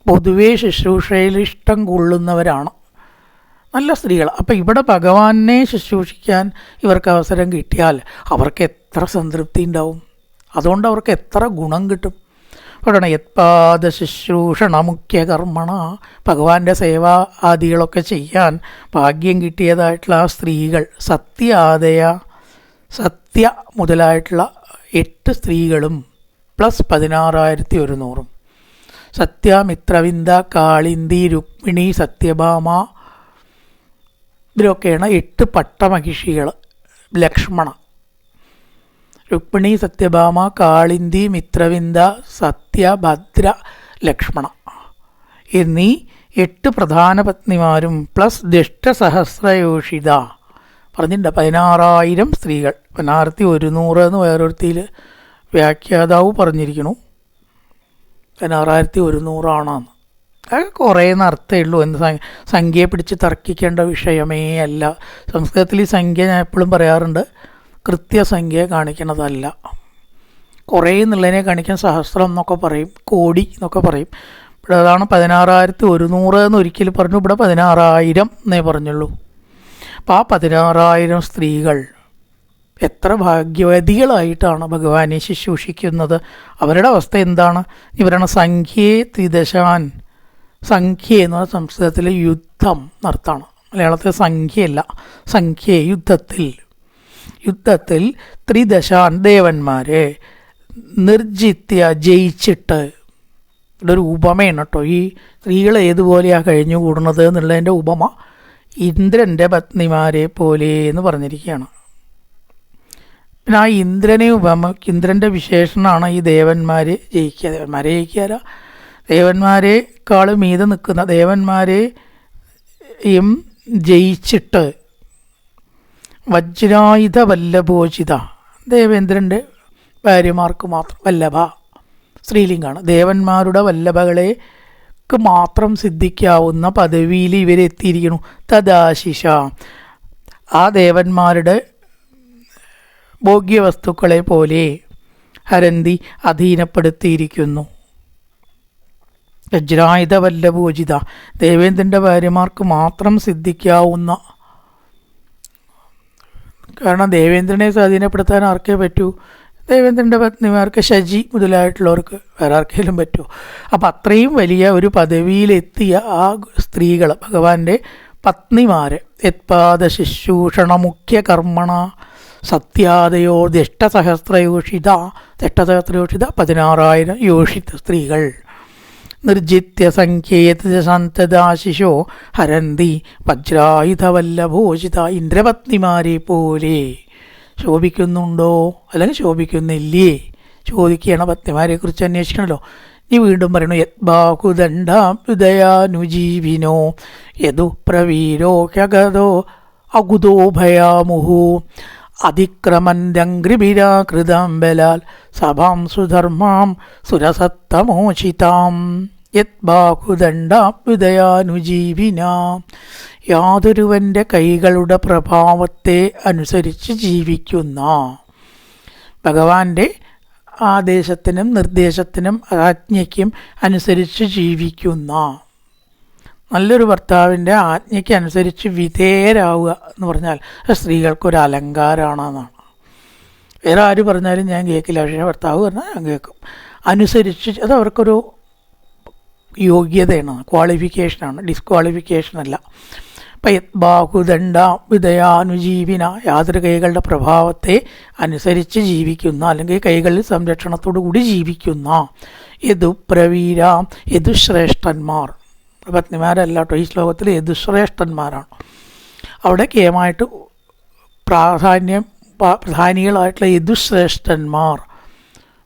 പൊതുവേ ശുശ്രൂഷയിൽ ഇഷ്ടം കൊള്ളുന്നവരാണ്, നല്ല സ്ത്രീകൾ. അപ്പം ഇവിടെ ഭഗവാനെ ശുശ്രൂഷിക്കാൻ ഇവർക്ക് അവസരം കിട്ടിയാൽ അവർക്ക് എത്ര സംതൃപ്തി ഉണ്ടാവും, അതുകൊണ്ട് അവർക്ക് എത്ര ഗുണം കിട്ടും. പറയണം യത്പാദ ശുശ്രൂഷണ മുഖ്യ കർമ്മണ. ഭഗവാന്റെ സേവ ആദികളൊക്കെ ചെയ്യാൻ ഭാഗ്യം കിട്ടിയതായിട്ടുള്ള ആ സ്ത്രീകൾ, സത്യാദയ, സത്യ മുതലായിട്ടുള്ള 8 സ്ത്രീകളും പ്ലസ് 16,100. സത്യാമിത്രവിന്ദ, കാളിന്തി, രുക്മിണി, സത്യഭാമ, ഇതിലൊക്കെയാണ് 8 പട്ടമഹിഷികൾ. ലക്ഷ്മണ, രുക്മിണി, സത്യഭാമ, കാളിന്തി, മിത്രവിന്ദ, സത്യഭദ്ര, ലക്ഷ്മണ എന്നീ 8 പ്രധാന പത്നിമാരും പ്ലസ് ദഷ്ടസഹസ്രയോഷിത പറഞ്ഞിട്ടുണ്ട്. 16,000 സ്ത്രീകൾ. 16,100 എന്ന് വേറൊരുത്തിയിൽ വ്യാഖ്യാതാവ് പറഞ്ഞിരിക്കണു. 16,100 അത് കുറേയെന്ന് അർത്ഥമേ ഉള്ളൂ. എന്ന് സംഖ്യയെ പിടിച്ച് തർക്കിക്കേണ്ട വിഷയമേ അല്ല. സംസ്കൃതത്തിൽ ഈ സംഖ്യ ഞാൻ എപ്പോഴും പറയാറുണ്ട്, കൃത്യസംഖ്യയെ കാണിക്കണതല്ല. കുറേ എന്നുള്ളതിനെ കാണിക്കാൻ സഹസ്രം എന്നൊക്കെ പറയും, കോടി എന്നൊക്കെ പറയും. ഇവിടെ അതാണ് 16,100 എന്ന് ഒരിക്കലും പറഞ്ഞു, ഇവിടെ 16,000 എന്നേ പറഞ്ഞുള്ളൂ. അപ്പോൾ ആ 16,000 സ്ത്രീകൾ എത്ര ഭാഗ്യവതികളായിട്ടാണ് ഭഗവാനെ ശുശ്രൂഷിക്കുന്നത്. അവരുടെ അവസ്ഥ എന്താണ്? ഇവരാണ് സംഖ്യേ ത്രിദശാൻ. സംഖ്യ എന്ന് പറഞ്ഞാൽ സംസ്കൃതത്തിൽ യുദ്ധം എന്നർത്ഥമാണ്. മലയാളത്തിൽ സംഖ്യയല്ല, സംഖ്യേ യുദ്ധത്തിൽ ത്രിദശാൻ ദേവന്മാരെ നിർജിത്യ ജയിച്ചിട്ട്. ഇവിടെ ഒരു ഉപമയാണ് കേട്ടോ. ഈ സ്ത്രീകൾ ഏതുപോലെയാണ് കഴിഞ്ഞു കൂടുന്നത് എന്നുള്ളതിൻ്റെ ഉപമ ഇന്ദ്രൻ്റെ പത്നിമാരെ പോലെ എന്ന് പറഞ്ഞിരിക്കുകയാണ്. പിന്നെ ആ ഇന്ദ്രനെ ഇന്ദ്രൻ്റെ വിശേഷണമാണ് ഈ ദേവന്മാരെ ജയിക്കുക. ദേവന്മാരെ ജയിക്കാര, ദേവന്മാരെക്കാളും മീതെ നിൽക്കുന്ന ദേവന്മാരെയും ജയിച്ചിട്ട് വജ്രായുധ വല്ലഭോചിത. ദേവേന്ദ്രൻ്റെ ഭാര്യമാർക്ക് മാത്രം വല്ലഭ സ്ത്രീലിംഗാണ്. ദേവന്മാരുടെ വല്ലഭകളെക്ക് മാത്രം സിദ്ധിക്കാവുന്ന പദവിയിൽ ഇവരെത്തിയിരിക്കുന്നു. തദാശിഷ, ആ ദേവന്മാരുടെ ഭോഗ്യവസ്തുക്കളെ പോലെ ഹരന്തി അധീനപ്പെടുത്തിയിരിക്കുന്നു. വജ്രായുധ വല്ലഭോചിത, ദേവേന്ദ്രൻ്റെ ഭാര്യമാർക്ക് മാത്രം സിദ്ധിക്കാവുന്ന. കാരണം ദേവേന്ദ്രനെ സ്വാധീനപ്പെടുത്താൻ ആർക്കേ പറ്റൂ? ദേവേന്ദ്രൻ്റെ പത്നിമാർക്ക്, ശചി മുതലായിട്ടുള്ളവർക്ക് വേറെ ആർക്കെങ്കിലും പറ്റുമോ? അപ്പം അത്രയും വലിയ ഒരു പദവിയിലെത്തിയ ആ സ്ത്രീകൾ, ഭഗവാന്റെ പത്നിമാർ, യത്പാദ ശുശ്രൂഷണ മുഖ്യ കർമ്മണ സത്യാദയോ ദഷ്ടസഹസ്രയോഷിത 16,000 യോഷിത സ്ത്രീകൾ നിർജിത്യ സംഖ്യേതദാശിഷോ ഹരന്തി വജ്രായുധവല്ലഭോചിത. ഇന്ദ്രപത്നിമാരെ പോലെ ശോഭിക്കുന്നുണ്ടോ അല്ലെങ്കിൽ ശോഭിക്കുന്നില്ലേ ചോദിക്കുകയാണ്. പത്നിമാരെ കുറിച്ച് അന്വേഷിക്കണമല്ലോ. ഇനി വീണ്ടും പറയണു, യദ്ബാഹുദണ്ഡാഭ്യുദയാനുജീവിനോ യദു പ്രവീരോ ഹ്യഗതോ അഗുദോ ഭയാമുഹു അതിക്രമന്യംഗ്രിഭിരാകൃതാം ബലാൽ സഭാം സുധർമാം സുരസത്തമോചിതാം. യദ്ബാഹുദണ്ഡാഭ്യുദയാനുജീവിന, യാതൊരുവൻ്റെ കൈകളുടെ പ്രഭാവത്തെ അനുസരിച്ച് ജീവിക്കുന്ന, ഭഗവാന്റെ ആദേശത്തിനും നിർദ്ദേശത്തിനും ആജ്ഞയ്ക്കും അനുസരിച്ച് ജീവിക്കുന്ന, നല്ലൊരു ഭർത്താവിൻ്റെ ആജ്ഞയ്ക്ക് അനുസരിച്ച് വിധേയരാവുക എന്ന് പറഞ്ഞാൽ സ്ത്രീകൾക്കൊരു അലങ്കാരമാണെന്നാണ്. വേറെ ആര് പറഞ്ഞാലും ഞാൻ കേൾക്കില്ല, പക്ഷേ ഭർത്താവ് പറഞ്ഞാൽ ഞാൻ കേൾക്കും. അനുസരിച്ച്, അത് അവർക്കൊരു യോഗ്യതയാണ്, ക്വാളിഫിക്കേഷനാണ്, ഡിസ്ക്വാളിഫിക്കേഷനല്ല. അപ്പം യദ്ബാഹുദണ്ഡ വിദയാനുജീവിന, യാതൊരു കൈകളുടെ പ്രഭാവത്തെ അനുസരിച്ച് ജീവിക്കുന്ന, അല്ലെങ്കിൽ കൈകളിൽ സംരക്ഷണത്തോടു കൂടി ജീവിക്കുന്ന, യദുപ്രവീര, യദുശ്രേഷ്ഠന്മാർ. പത്നിമാരല്ല കേട്ടോ, ഈ ശ്ലോകത്തിൽ യദുശ്രേഷ്ഠന്മാരാണ്. അവിടെ കേമായിട്ട് പ്രധാനികളായിട്ടുള്ള യദുശ്രേഷ്ഠന്മാർ.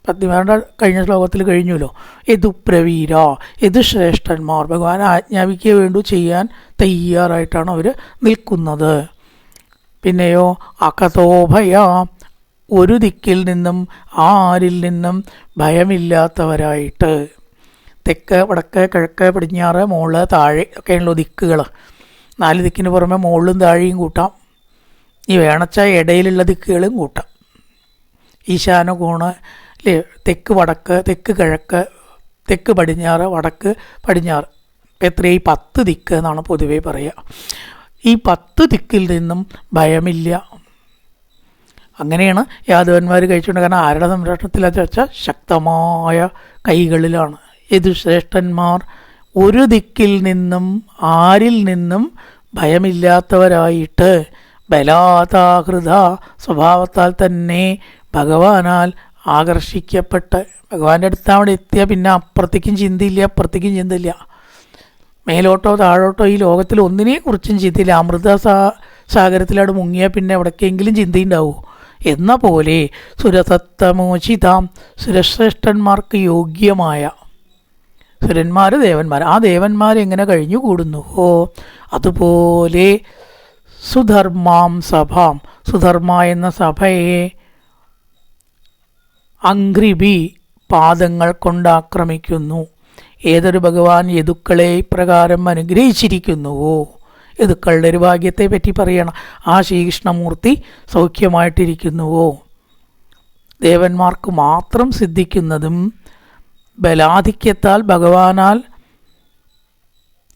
പത്നിമാരുടെ കഴിഞ്ഞ ശ്ലോകത്തിൽ കഴിഞ്ഞല്ലോ. യദുപ്രവീര, യദുശ്രേഷ്ഠന്മാർ, ഭഗവാൻ ആജ്ഞാപിക്കുക വേണ്ടു ചെയ്യാൻ തയ്യാറായിട്ടാണ് അവർ നിൽക്കുന്നത്. പിന്നെയോ അകതോഭയ, ഒരു ദിക്കിൽ നിന്നും ആരിൽ നിന്നും ഭയമില്ലാത്തവരായിട്ട്. തെക്ക്, വടക്ക്, കിഴക്ക്, പടിഞ്ഞാറ്, മുകളിൽ, താഴെ ഒക്കെയുള്ള ദിക്കുകൾ. 4 ദിക്കിന് പുറമെ മുകളിലും താഴെയും കൂട്ടാം. ഈ വേണച്ച ഇടയിലുള്ള ദിക്കുകളും കൂട്ടാം. ഈശാന കോണ് അല്ലേ, തെക്ക് വടക്ക്, തെക്ക് കിഴക്ക്, തെക്ക് പടിഞ്ഞാറ്, വടക്ക് പടിഞ്ഞാറ്, എത്രയായി 10 ദിക്ക് എന്നാണ് പൊതുവേ പറയുക. ഈ 10 ദിക്കിൽ നിന്നും ഭയമില്ല. അങ്ങനെയാണ് യാദവന്മാർ കഴിച്ചുകൊണ്ട്. കാരണം ആരുടെ സംരക്ഷണത്തിലാണെന്ന് വെച്ചാൽ ശക്തമായ കൈകളിലാണ്. യദുശ്രേഷ്ഠന്മാർ ഒരു ദിക്കിൽ നിന്നും ആരിൽ നിന്നും ഭയമില്ലാത്തവരായിട്ട്, ബലാതാകൃത, സ്വഭാവത്താൽ തന്നെ ഭഗവാനാൽ ആകർഷിക്കപ്പെട്ട് ഭഗവാന്റെ അടുത്ത് അവിടെ എത്തിയാൽ പിന്നെ അപ്പുറത്തേക്കും ചിന്തയില്ല, അപ്പുറത്തേക്കും ചിന്തയില്ല, മേലോട്ടോ താഴോട്ടോ ഈ ലോകത്തിൽ ഒന്നിനെക്കുറിച്ചും ചിന്തയില്ല. സാഗരത്തിലവിടെ മുങ്ങിയാൽ പിന്നെ എവിടേക്കെങ്കിലും ചിന്തയുണ്ടാവുമോ എന്ന പോലെ സുരസത്തമോചിതാം, സുരശ്രേഷ്ഠന്മാർക്ക് യോഗ്യമായ സുരന്മാർ, ദേവന്മാർ, ആ ദേവന്മാരെങ്ങനെ കഴിഞ്ഞുകൂടുന്നുവോ അതുപോലെ സുധർമാം സഭാം, സുധർമ്മ എന്ന സഭയെ അംഘ്രിബി പാദങ്ങൾ കൊണ്ടാക്രമിക്കുന്നു. ഏതൊരു ഭഗവാൻ യദുക്കളെ ഇപ്രകാരം അനുഗ്രഹിച്ചിരിക്കുന്നുവോ, യദുക്കളുടെ ഒരു ഭാഗ്യത്തെ പറ്റി പറയണം, ആ ശ്രീകൃഷ്ണമൂർത്തി സൗഖ്യമായിട്ടിരിക്കുന്നുവോ, ദേവന്മാർക്ക് മാത്രം സിദ്ധിക്കുന്നതും ബലാധിക്യത്താൽ ഭഗവാനാൽ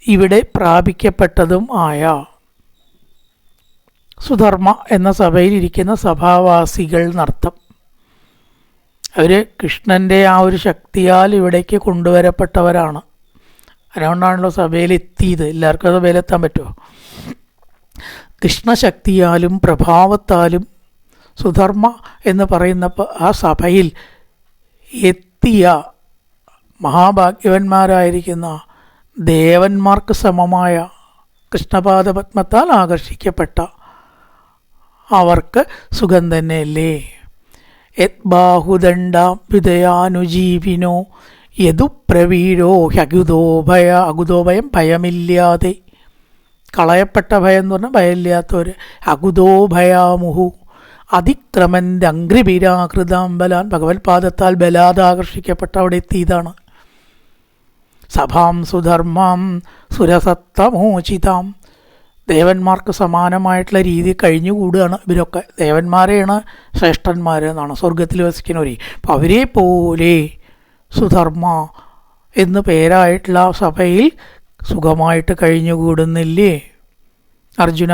ഇവിടെ പ്രാപിക്കപ്പെട്ടതും ആയ സുധർമ്മ എന്ന സഭയിലിരിക്കുന്ന സഭാവാസികൾ എന്നർത്ഥം. അവർ കൃഷ്ണൻ്റെ ആ ഒരു ശക്തിയാൽ ഇവിടേക്ക് കൊണ്ടുവരപ്പെട്ടവരാണ്. അതുകൊണ്ടാണല്ലോ സഭയിലെത്തിയത്. എല്ലാവർക്കും സഭയിലെത്താൻ പറ്റുമോ? കൃഷ്ണശക്തിയാലും പ്രഭാവത്താലും സുധർമ്മ എന്ന് പറയുന്ന ആ സഭയിൽ എത്തിയ മഹാഭാഗ്യവന്മാരായിരിക്കുന്ന ദേവന്മാർക്ക് സമമായ കൃഷ്ണപാദപത്മത്താൽ ആകർഷിക്കപ്പെട്ട അവർക്ക് സുഖം തന്നെയല്ലേ. യദ്ബാഹുദണ്ഡാഭ്യുദയാനുജീവിനോ യദുപ്രവീരോ അകുതോഭയം ഭയമില്ലാതെ, കളയപ്പെട്ട ഭയം എന്ന് പറഞ്ഞാൽ ഭയമില്ലാത്തവർ, അകുതോഭയാമുഹു അതിക്രമൻ്റെ അംഘ്രിബിരാകൃതാം ബലാൻ, ഭഗവത്പാദത്താൽ ബലാദാകർഷിക്കപ്പെട്ട അവിടെ എത്തിയതാണ്. സഭാം സുധർമാം സുരസത്തമോചിതാം, ദേവന്മാർക്ക് സമാനമായിട്ടുള്ള രീതി കഴിഞ്ഞുകൂടുകയാണ് ഇവരൊക്കെ. ദേവന്മാരെയാണ് ശ്രേഷ്ഠന്മാർ എന്നാണ് സ്വർഗത്തിൽ വസിക്കുന്നവർ. അപ്പോൾ അവരെ പോലെ സുധർമ്മ എന്ന് പേരായിട്ടുള്ള സഭയിൽ സുഖമായിട്ട് കഴിഞ്ഞുകൂടുന്നില്ലേ അർജുന?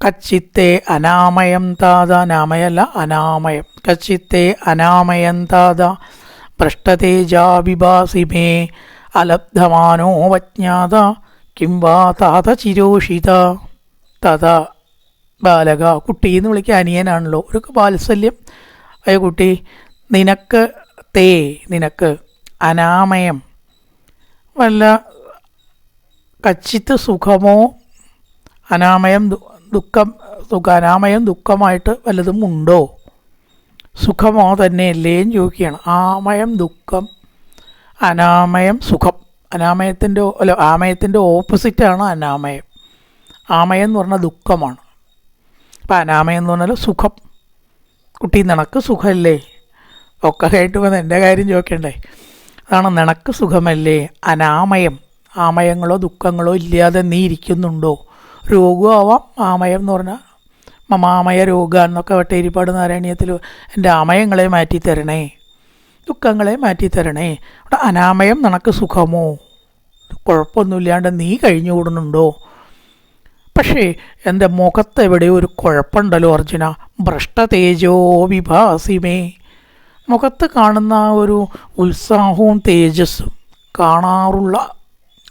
കച്ചിത്തെ അനാമയം താത, നാമയല്ല അനാമയം, കച്ചിത്തെ അനാമയം താത ഭ്രഷ്ടതേജാവിഭാസി മേ അലബ്ധമാനോ വജ്ഞാത കിം വാ താത ചിരോഷിത. തഥ ബാലക, കുട്ടി എന്ന് വിളിക്കുക അനിയനാണല്ലോ, ഒരു വാത്സല്യം. അയ്യ കുട്ടി, നിനക്ക് അനാമയം വല്ല കച്ചിത്ത് സുഖമോ അനാമയം അനാമയം ദുഃഖമായിട്ട് വല്ലതും ഉണ്ടോ? സുഖമോ തന്നെയല്ലേ എന്ന് ചോദിക്കുകയാണ്. ആമയം ദുഃഖം, അനാമയം സുഖം. ആമയത്തിൻ്റെ ഓപ്പോസിറ്റാണ് അനാമയം. ആമയം എന്ന് പറഞ്ഞാൽ ദുഃഖമാണ്. അപ്പം അനാമയം എന്ന് പറഞ്ഞാൽ സുഖം. കുട്ടി നിനക്ക് സുഖമല്ലേ? ഒക്കെ കേട്ട് വന്ന് എൻ്റെ കാര്യം ചോദിക്കണ്ടേ? അതാണ് നിനക്ക് സുഖമല്ലേ? അനാമയം, ആമയങ്ങളോ ദുഃഖങ്ങളോ ഇല്ലാതെ നീ ഇരിക്കുന്നുണ്ടോ? രോഗമാവാം ആമയം എന്ന് പറഞ്ഞാൽ, മമാമയ രോഗ എന്നൊക്കെ വട്ടേരിപ്പാട് നാരായണീയത്തിൽ എൻ്റെ ആമയങ്ങളെ മാറ്റിത്തരണേ, ദുഃഖങ്ങളെ മാറ്റിത്തരണേ. അവിടെ അനാമയം നിനക്ക് സുഖമോ, കുഴപ്പമൊന്നുമില്ലാണ്ട് നീ കഴിഞ്ഞുകൂടുന്നുണ്ടോ? പക്ഷേ എൻ്റെ മുഖത്ത് എവിടെയോ ഒരു കുഴപ്പമുണ്ടല്ലോ അർജുന. ഭ്രഷ്ടതേജോ വിഭാസിമേ, മുഖത്ത് കാണുന്ന ഒരു ഉത്സാഹവും തേജസ്സും, കാണാറുള്ള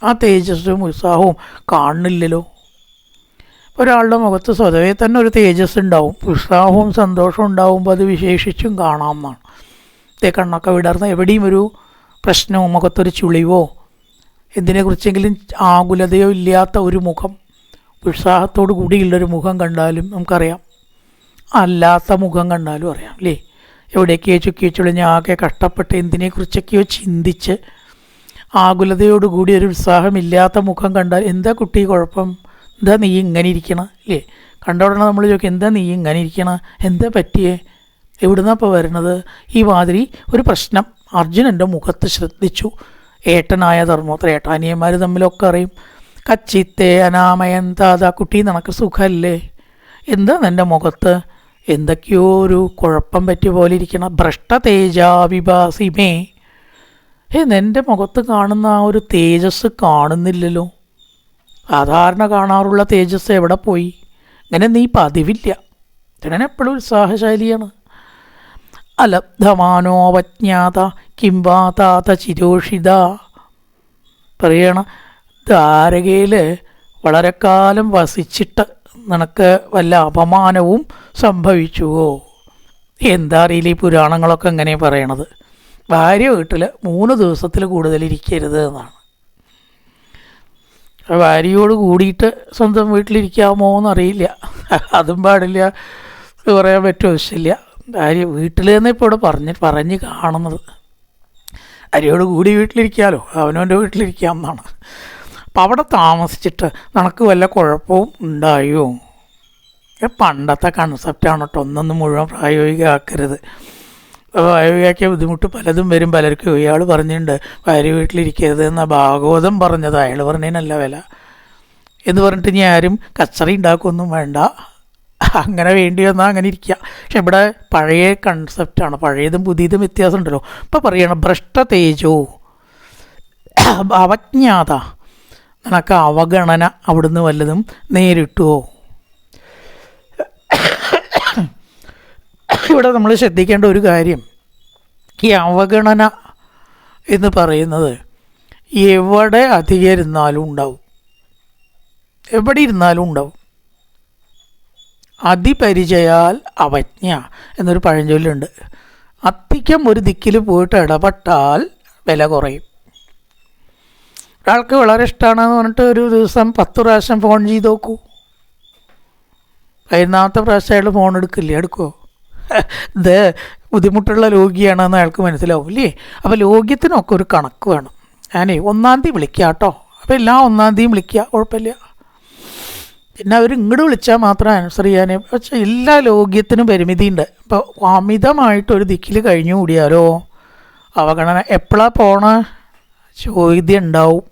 ആ തേജസ്സും ഉത്സാഹവും കാണുന്നില്ലല്ലോ. ഒരാളുടെ മുഖത്ത് സ്വതവേ തന്നെ ഒരു തേജസ് ഉണ്ടാവും, ഉത്സാഹവും സന്തോഷവും ഉണ്ടാവുമ്പോൾ അത് വിശേഷിച്ചും കാണാമെന്നാണ്. കണ്ണൊക്കെ വിടർന്ന് എവിടെയും ഒരു പ്രശ്നമോ മുഖത്തൊരു ചുളിവോ എന്തിനെക്കുറിച്ചെങ്കിലും ആകുലതയോ ഇല്ലാത്ത ഒരു മുഖം, ഉത്സാഹത്തോടു കൂടിയുള്ളൊരു മുഖം കണ്ടാലും നമുക്കറിയാം. അല്ലാത്ത മുഖം കണ്ടാലും അറിയാം അല്ലേ? എവിടേക്കോ ചുക്കി ചുളിഞ്ഞ് ആകെ കഷ്ടപ്പെട്ട് എന്തിനെക്കുറിച്ചൊക്കെയോ ചിന്തിച്ച് ആകുലതയോടുകൂടി ഒരു ഉത്സാഹമില്ലാത്ത മുഖം കണ്ടാൽ എന്താ കുട്ടി കുഴപ്പം, എന്താ നീ ഇങ്ങനെ ഇരിക്കണം അല്ലേ? കണ്ട ഉടനെ നമ്മൾ ചോദിക്കും എന്താ നീ ഇങ്ങനെ ഇരിക്കണം, എന്താ പറ്റിയേ, എവിടുന്നാ ഇപ്പോൾ വരണത്? ഈ മാതിരി ഒരു പ്രശ്നം അർജുനൻ്റെ മുഖത്ത് ശ്രദ്ധിച്ചു. ഏട്ടനായ ധർമ്മോത്ര, ഏട്ടാനിയന്മാർ തമ്മിലൊക്കെ അറിയും. കച്ചിത്തെ അനാമയം താത, കുട്ടി നിനക്ക് സുഖമല്ലേ? എന്താ നിൻ്റെ മുഖത്ത് എന്തൊക്കെയോ ഒരു കുഴപ്പം പറ്റിയ പോലെ ഇരിക്കണം. ഭ്രഷ്ടതേജാവിഭാസിമേ, നിൻ്റെ മുഖത്ത് കാണുന്ന ആ ഒരു തേജസ് കാണുന്നില്ലല്ലോ. സാധാരണ കാണാറുള്ള തേജസ് എവിടെ പോയി? ഇങ്ങനെ നീ പതിവില്ല, ഇതിനെ എപ്പോഴും ഉത്സാഹശാലിയാണ്. അലബ്ധമാനോപജ്ഞാത കിംവാ താത ചിരോഷിത പറയണ, ദ്വാരകയിൽ വളരെ കാലം വസിച്ചിട്ട് നിനക്ക് വല്ല അപമാനവും സംഭവിച്ചുവോ? എന്താ അറിയില്ല, ഈ പുരാണങ്ങളൊക്കെ എങ്ങനെ പറയണത്, ഭാര്യ വീട്ടിൽ 3 ദിവസത്തിൽ കൂടുതൽ ഇരിക്കരുത് എന്നാണ്. ഭാര്യയോട് കൂടിയിട്ട് സ്വന്തം വീട്ടിലിരിക്കാമോ എന്നറിയില്ല, അതും പാടില്ല എന്ന് പറയാൻ പറ്റുമോ ആവശ്യമില്ല. ഭാര്യ വീട്ടിൽ തന്നെ ഇപ്പോൾ ഇവിടെ പറഞ്ഞ് കാണുന്നത്. ഭാര്യയോട് കൂടി വീട്ടിലിരിക്കാമല്ലോ, അവനവൻ്റെ വീട്ടിലിരിക്കാം എന്നാണ്. അപ്പം അവിടെ താമസിച്ചിട്ട് നിനക്ക് വല്ല കുഴപ്പവും ഉണ്ടായോ? പണ്ടത്തെ കൺസെപ്റ്റാണ് കേട്ടോ, ഒന്നൊന്നും മുഴുവൻ പ്രായോഗികമാക്കരുത്. പ്രായോഗികമാക്കിയ ബുദ്ധിമുട്ട് പലതും വരും പലർക്കും. ഇയാൾ പറഞ്ഞിട്ടുണ്ട് ഭാര്യ വീട്ടിലിരിക്കരുത് എന്ന ഭാഗവതം പറഞ്ഞത്, അയാൾ പറഞ്ഞതിനല്ല വില എന്ന് പറഞ്ഞിട്ട് ഇനി ആരും കച്ചറി ഉണ്ടാക്കുകയൊന്നും വേണ്ട. അങ്ങനെ വേണ്ടി വന്നാൽ അങ്ങനെ ഇരിക്കുക. പക്ഷെ ഇവിടെ പഴയ കൺസെപ്റ്റാണ്, പഴയതും പുതിയതും വ്യത്യാസം ഉണ്ടല്ലോ. ഇപ്പം പറയണം ഭ്രഷ്ട തേജോ അവജ്ഞാത, നിനക്ക് അവഗണന അവിടുന്ന് വല്ലതും നേരിട്ടുവോ? ഇവിടെ നമ്മൾ ശ്രദ്ധിക്കേണ്ട ഒരു കാര്യം, ഈ അവഗണന എന്ന് പറയുന്നത് എവിടെ അധികം ഇരുന്നാലും ഉണ്ടാവും, എവിടെ ഇരുന്നാലും ഉണ്ടാവും. അതിപരിചയാൽ അവജ്ഞ എന്നൊരു പഴഞ്ചൊല്ലുണ്ട്. അധികം ഒരു ദിക്കിൽ പോയിട്ട് ഇടപെട്ടാൽ വില കുറയും. ഒരാൾക്ക് വളരെ ഇഷ്ടമാണെന്ന് പറഞ്ഞിട്ട് ഒരു ദിവസം 10 പ്രാവശ്യം ഫോൺ ചെയ്ത് നോക്കൂ, 15ാമത്തെ പ്രാവശ്യം അയാൾ ഫോൺ എടുക്കുമോ? ഇത് ബുദ്ധിമുട്ടുള്ള രോഗിയാണെന്ന് അയാൾക്ക് മനസ്സിലാവും ഇല്ലേ? അപ്പോൾ രോഗ്യത്തിനൊക്കെ ഒരു കണക്ക് വേണം. ഞാനേ 1-ാം തീയതി വിളിക്കാം കേട്ടോ, അപ്പോൾ എല്ലാ 1-ാം തീയതിയും വിളിക്കുക, കുഴപ്പമില്ല. പിന്നെ അവർ ഇങ്ങോട്ട് വിളിച്ചാൽ മാത്രം ആൻസർ ചെയ്യാൻ. പക്ഷേ എല്ലാ രോഗ്യത്തിനും പരിമിതിയുണ്ട്. ഇപ്പോൾ അമിതമായിട്ടൊരു ദിക്കിൽ കഴിഞ്ഞു കൂടിയാലോ അവഗണന. എപ്പോഴാണ് പോണ ചോദ്യം ഉണ്ടാവും.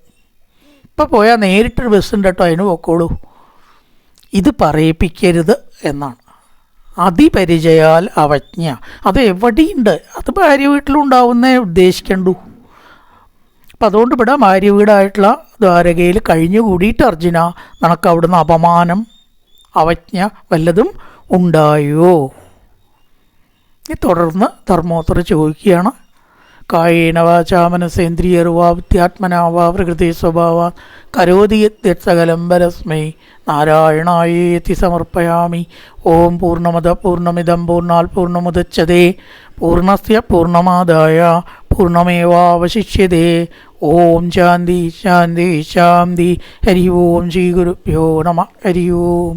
ഇപ്പോൾ പോയാൽ നേരിട്ടൊരു ബസ്സുണ്ട് കേട്ടോ, അതിന് പോക്കോളൂ. ഇത് പറയിപ്പിക്കരുത് എന്നാണ്. അതിപരിചയാൽ അവജ്ഞ, അത് എവിടെയുണ്ട്, അത് ഭാര്യ വീട്ടിലുണ്ടാവുന്നേ ഉദ്ദേശിക്കണ്ടു. അപ്പം അതുകൊണ്ട് ഇവിടെ ഭാര്യ വീടായിട്ടുള്ള ദ്വാരകയിൽ കഴിഞ്ഞുകൂടിയിട്ട് അർജുന നിനക്ക് അവിടുന്ന് അപമാനം അവജ്ഞ വല്ലതും ഉണ്ടായോ? തുടർന്ന് ധർമ്മോത്തർ ചോദിക്കുകയാണ്, കായേന വാചാ മനസേന്ദ്രിയർവാ വിദ്യാത്മനാവാ പ്രകൃതി സ്വഭാവാ കരോതി യത്സകലം പരസ്മൈ നാരായണായേതി സമർപ്പയാമി. ഓം പൂർണ്ണമദ പൂർണ്ണമിദം പൂർണ്ണാത് പൂർണ്ണമുദച്യതേ പൂർണ്ണസ്യ പൂർണ്ണമാദായ പൂർണ്ണമേവാവശിഷ്യതേ. ഓം ശാന്തി ശാന്തി ശാന്തി. ഹരി ഓം ശ്രീ ഗുരുഭ്യോ നമഃ. ഹരി ഓം.